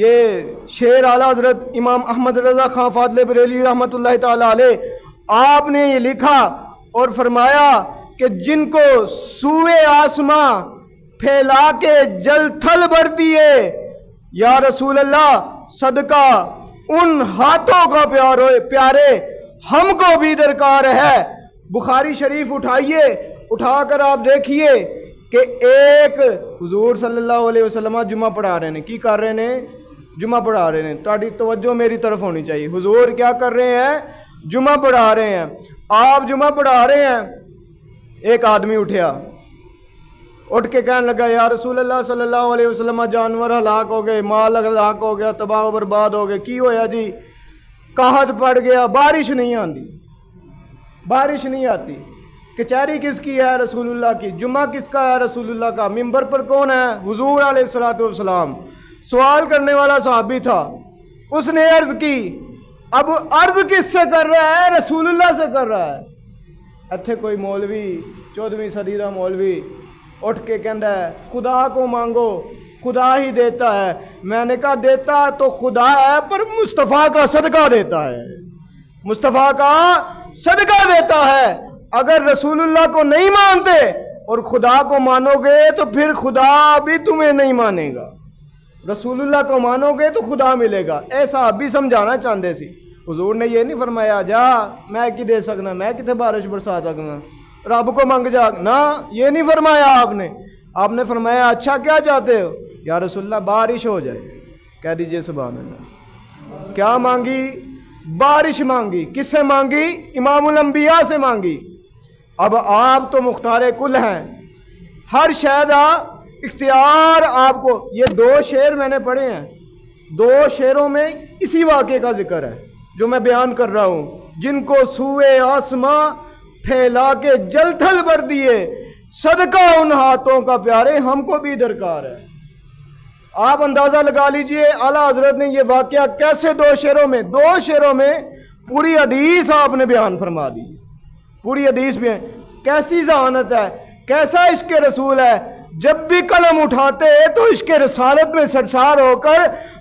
یہ شعر اعلیٰ حضرت امام احمد رضا خان فاضل بریلوی رحمۃ اللہ تعالیٰ علیہ آپ نے یہ لکھا اور فرمایا کہ جن کو سوئے آسماں پھیلا کے جل تھل بھر دیے، یا رسول اللہ صدقہ ان ہاتھوں کا پیارے ہم کو بھی درکار ہے۔ بخاری شریف اٹھائیے، اٹھا کر آپ دیکھیے کہ ایک حضور صلی اللہ علیہ وسلم جمعہ پڑھا رہے ہیں، کی کر رہے ہیں؟ جمعہ پڑھا رہے ہیں۔ تھوڑی توجہ میری طرف ہونی چاہیے۔ حضور کیا کر رہے ہیں؟ جمعہ پڑھا رہے ہیں۔ آپ جمعہ پڑھا رہے ہیں، ایک آدمی اٹھیا، اٹھ کے کہنے لگا یا رسول اللہ صلی اللہ علیہ وسلم جانور ہلاک ہو گئے، مال ہلاک ہو گیا، تباہ و برباد ہو گئے، کی ہویا جی؟ قحط پڑ گیا، بارش نہیں آتی، بارش نہیں آتی۔ کچہری کس کی ہے؟ رسول اللہ کی۔ جمعہ کس کا ہے؟ رسول اللہ کا۔ ممبر پر کون ہے؟ حضور علیہ الصلوۃ والسلام۔ سوال کرنے والا صحابی تھا، اس نے عرض کی، اب عرض کس سے کر رہا ہے؟ رسول اللہ سے کر رہا ہے۔ اتھے کوئی مولوی 14ویں صدی کا مولوی اٹھ کے کہندا ہے خدا کو مانگو، خدا ہی دیتا ہے۔ میں نے کہا دیتا تو خدا ہے، پر مصطفیٰ کا صدقہ دیتا ہے، مصطفیٰ کا صدقہ دیتا ہے۔ اگر رسول اللہ کو نہیں مانتے اور خدا کو مانو گے تو پھر خدا بھی تمہیں نہیں مانے گا۔ رسول اللہ کو مانو گے تو خدا ملے گا۔ ایسا آپ بھی سمجھانا چاہتے سی۔ حضور نے یہ نہیں فرمایا جا میں کی دے سکنا، میں کتنے بارش برسا سکنا، رب کو منگ جا، نہ یہ نہیں فرمایا آپ نے۔ آپ نے فرمایا اچھا کیا چاہتے ہو؟ یا رسول اللہ بارش ہو جائے۔ کہہ دیجئے سبحان اللہ۔ کیا مانگی؟ بارش مانگی۔ کس سے مانگی؟ امام الانبیاء سے مانگی۔ اب آپ تو مختار کل ہیں، ہر شہدہ اختیار آپ کو۔ یہ 2 شعر میں نے پڑھے ہیں، 2 شعروں میں اسی واقعے کا ذکر ہے جو میں بیان کر رہا ہوں۔ جن کو سوئے آسماں پھیلا کے جل تھل بھر دیے، صدقہ ان ہاتھوں کا پیارے ہم کو بھی درکار ہے۔ آپ اندازہ لگا لیجئے اعلیٰ حضرت نے یہ واقعہ کیسے 2 شعروں میں پوری حدیث آپ نے بیان فرما دی۔ پوری حدیث بھی ہے۔ کیسی ذہانت ہے، کیسا عشق رسول ہے۔ جب بھی قلم اٹھاتے تو عشق رسالت میں سرشار ہو کر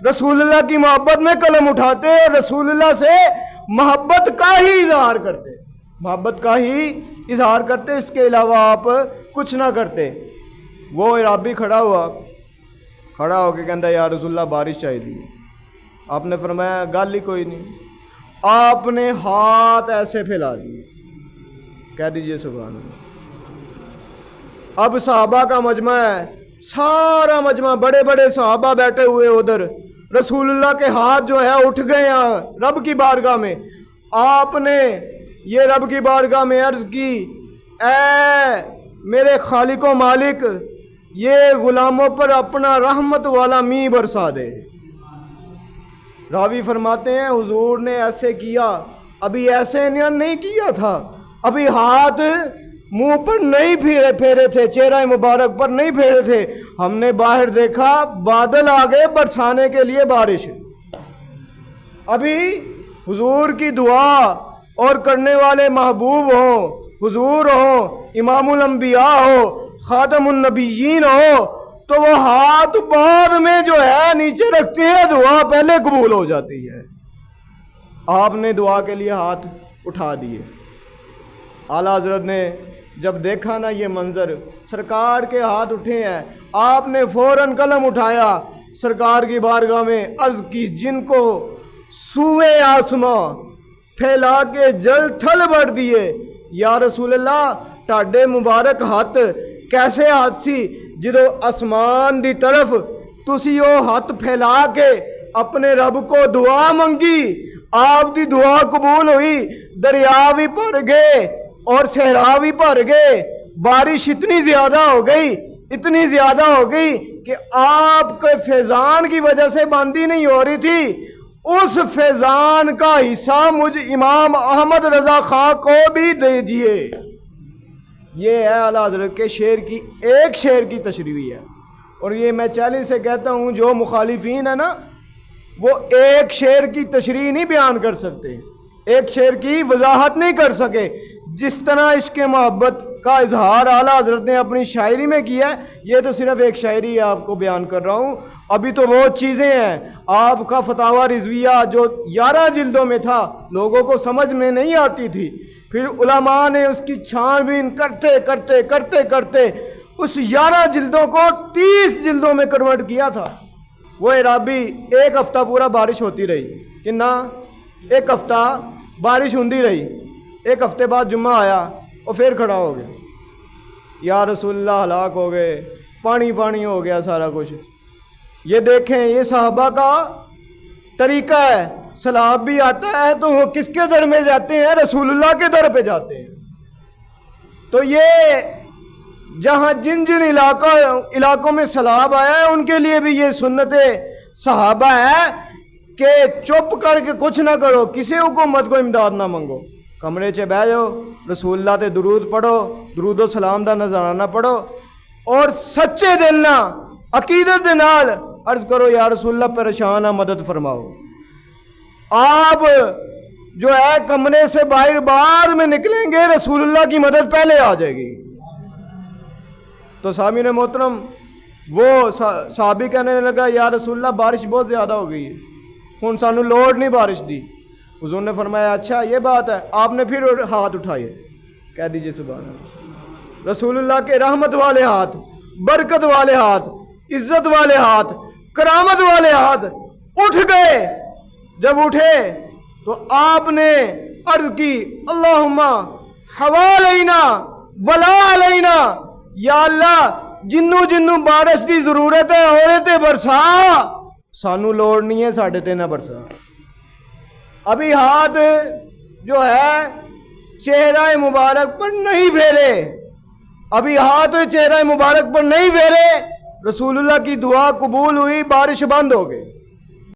رسول اللہ کی محبت میں قلم اٹھاتے اور رسول اللہ سے محبت کا ہی اظہار کرتے، محبت کا ہی اظہار کرتے، اس کے علاوہ آپ کچھ نہ کرتے۔ وہ عرابی کھڑا ہو کے کہندا یا رسول اللہ بارش چاہیے۔ آپ نے فرمایا گل ہی کوئی نہیں۔ آپ نے ہاتھ ایسے پھیلا دیے۔ کہہ دیجئے سبحان اللہ۔ اب صحابہ کا مجمع ہے، سارا مجمع، بڑے بڑے صحابہ بیٹھے ہوئے ادھر، رسول اللہ کے ہاتھ جو ہے اٹھ گئے ہیں رب کی بارگاہ میں۔ آپ نے یہ رب کی بارگاہ میں عرض کی، اے میرے خالق و مالک، یہ غلاموں پر اپنا رحمت والا می برسا دے۔ راوی فرماتے ہیں حضور نے ایسے کیا، ابھی ایسے نہیں کیا تھا، ابھی ہاتھ منہ پر نہیں پھیرے تھے، چہرہ مبارک پر نہیں پھیرے تھے۔ ہم نے باہر دیکھا بادل آ گئے برسانے کے لیے بارش۔ ابھی حضور کی دعا اور کرنے والے محبوب ہوں، حضور ہوں، امام الانبیاء ہو، خاتم النبیین ہو، تو وہ ہاتھ بعد میں جو ہے نیچے رکھتے ہیں، دعا پہلے قبول ہو جاتی ہے۔ آپ نے دعا کے لیے ہاتھ اٹھا دیے۔ اعلیٰ حضرت نے جب دیکھا نا یہ منظر، سرکار کے ہاتھ اٹھے ہیں، آپ نے فوراً قلم اٹھایا، سرکار کی بارگاہ میں عرض کی، جن کو سوئے آسماں پھیلا کے جل تھل بھر دیے، یا رسول اللہ ٹاڈے مبارک ہاتھ کیسے ہاتھ سی جدو آسمان دی طرف تسی وہ ہاتھ پھیلا کے اپنے رب کو دعا منگی، آپ دی دعا قبول ہوئی، دریا بھی بھر گئے اور صحرا بھی بھر گئے، بارش اتنی زیادہ ہو گئی کہ آپ کے فیضان کی وجہ سے باندھی نہیں ہو رہی تھی، اس فیضان کا حصہ مجھ امام احمد رضا خان کو بھی دے دیے۔ یہ ہے اعلیٰ حضرت کے ایک شعر کی تشریح ہے۔ اور یہ میں چیلنج سے کہتا ہوں جو مخالفین ہیں نا، وہ ایک شعر کی تشریح نہیں بیان کر سکتے، ایک شعر کی وضاحت نہیں کر سکے۔ جس طرح عشق محبت کا اظہار اعلیٰ حضرت نے اپنی شاعری میں کیا ہے. یہ تو صرف ایک شاعری آپ کو بیان کر رہا ہوں, ابھی تو بہت چیزیں ہیں. آپ کا فتاوی رضویہ جو 11 جلدوں میں تھا, لوگوں کو سمجھ میں نہیں آتی تھی. پھر علماء نے اس کی چھان بین کرتے کرتے کرتے کرتے اس 11 جلدوں کو 30 جلدوں میں کنورٹ کیا تھا. وہ عرابی ایک ہفتہ پورا بارش ہوتی رہی کہ نہ, ایک ہفتہ بارش ہوتی رہی. ایک ہفتے بعد جمعہ آیا اور پھر کھڑا ہو گیا, یا رسول اللہ ہلاک ہو گئے, پانی پانی ہو گیا سارا کچھ. یہ دیکھیں, یہ صحابہ کا طریقہ ہے. سیلاب بھی آتا ہے تو وہ کس کے در میں جاتے ہیں؟ رسول اللہ کے در پہ جاتے ہیں. تو یہ جہاں جن جن علاقوں میں سیلاب آیا ہے ان کے لیے بھی یہ سنت صحابہ ہے کہ چپ کر کے کچھ نہ کرو, کسی حکومت کو امداد نہ منگو, کمرے چ بہ جاؤ, رسول اللہ تے درود پڑھو, درود و سلام دا نذرانہ پڑھو, اور سچے دل نہ عقیدت دے نال عرض کرو یا رسول اللہ پریشان ہے, مدد فرماؤ. آپ جو ہے کمرے سے باہر بعد میں نکلیں گے, رسول اللہ کی مدد پہلے آ جائے گی. تو سامعین محترم, وہ صحابی کہنے لگا یا رسول اللہ بارش بہت زیادہ ہو گئی ہے, ہن سانو لوڑ نہیں بارش دی. حضور نے فرمایا اچھا یہ بات ہے. آپ نے پھر ہاتھ اٹھائے, کہہ دیجئے سبحان اللہ. رسول اللہ کے رحمت والے ہاتھ, برکت والے ہاتھ, عزت والے ہاتھ, کرامت والے ہاتھ اٹھ گئے. جب اٹھے تو آپ نے عرض کی اللہم حوالینا ولا علینا, یا اللہ جنوں جنوں بارش دی ضرورت ہے ہونے تے برسا, سانو لوڑ نہیں ہے ساڈے تے نہ برسا. ابھی ہاتھ جو ہے چہرہ مبارک پر نہیں پھیرے, ابھی ہاتھ چہرہ مبارک پر نہیں پھیرے, رسول اللہ کی دعا قبول ہوئی, بارش بند ہو گئی.